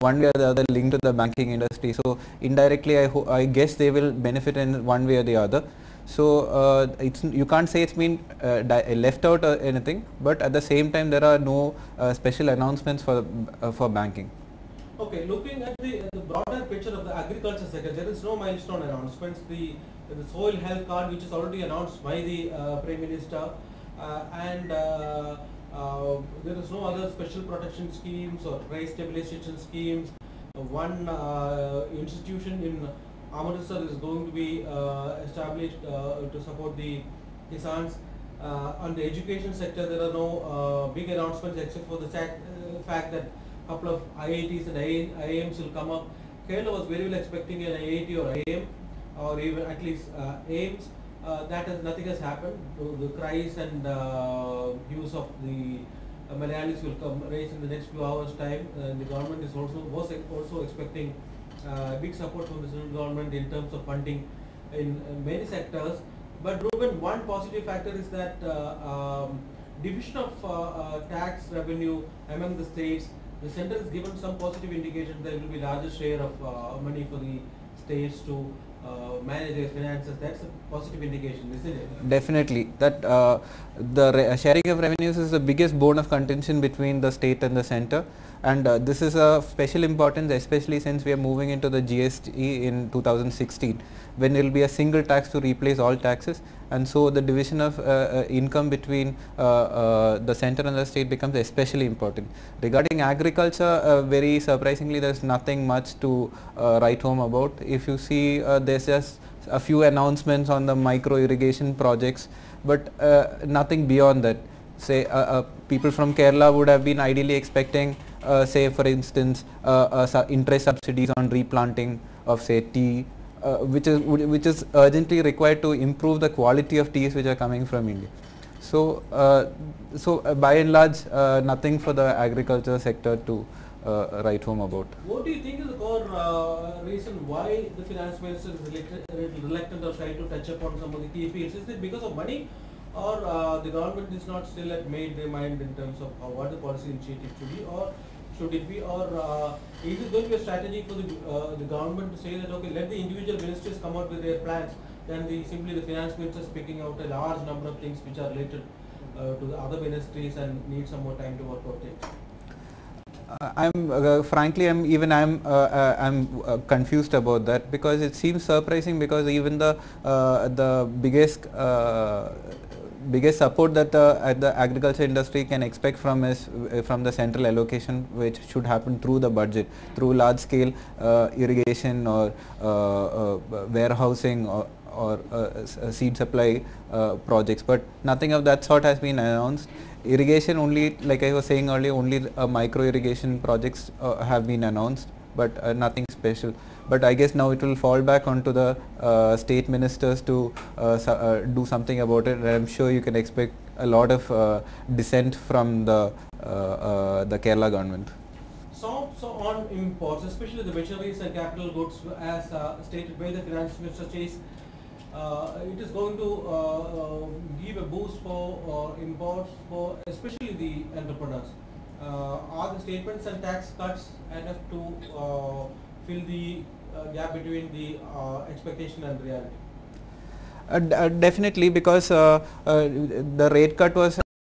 one way or the other linked to the banking industry. So indirectly, I guess they will benefit in one way or the other. So you can't say it's been left out or anything, but at the same time there are no special announcements for banking. Okay, looking at the broader picture of the agriculture sector, there is no milestone announcements. The soil health card, which is already announced by the Prime Minister, and there is no other special protection schemes or price stabilization schemes. One institution in Amritsar is going to be established to support the Kisans. On the education sector, there are no big announcements except for the fact that a couple of IITs and IIMs will come up. Kerala was very well expecting an IIT or IIM, or even at least AIMS. Nothing has happened. The cries and views of the Malayalis will come raise in the next few hours' time. The government is also expecting big support from the central government in terms of funding in many sectors. But Ruben, one positive factor is that division of tax revenue among the states. The center has given some positive indications that there will be larger share of money for the states to manage their finances. That's a positive indication, isn't it? Definitely. That the sharing of revenues is the biggest bone of contention between the state and the center, and this is of special importance, especially since we are moving into the GST in 2016, when there will be a single tax to replace all taxes, and so the division of income between the center and the state becomes especially important. Regarding agriculture, very surprisingly, there is nothing much to write home about. If you see, there's just a few announcements on the micro irrigation projects, but nothing beyond that. Say people from Kerala would have been ideally expecting, say for instance, interest subsidies on replanting of say tea, which is urgently required to improve the quality of teas which are coming from India. So by and large, nothing for the agriculture sector to write home about. What do you think is the core reason why the finance minister is reluctant or trying to touch upon some of the key fields? Is it because of money, or the government is not still at made their mind in terms of what the policy initiative should be, or should it be, or is it going to be a strategy for the government to say that okay, let the individual ministers come out with their plans, then simply the finance minister is picking out a large number of things which are related to the other ministries and need some more time to work out things? I'm confused about that, because it seems surprising, because even the biggest support that the agriculture industry can expect from is from the central allocation, which should happen through the budget, through large scale irrigation or warehousing or seed supply projects, but nothing of that sort has been announced. Irrigation only, like I was saying earlier, only micro irrigation projects have been announced, but nothing special. But I guess now it will fall back onto the state ministers to do something about it, and I'm sure you can expect a lot of dissent from the Kerala government. So on imports, especially the machineries and capital goods, as stated by the finance minister Chase, it is going to give a boost for imports for especially the entrepreneurs. Are the statements and tax cuts enough to fill the gap between the expectation and reality? Definitely, because the rate cut was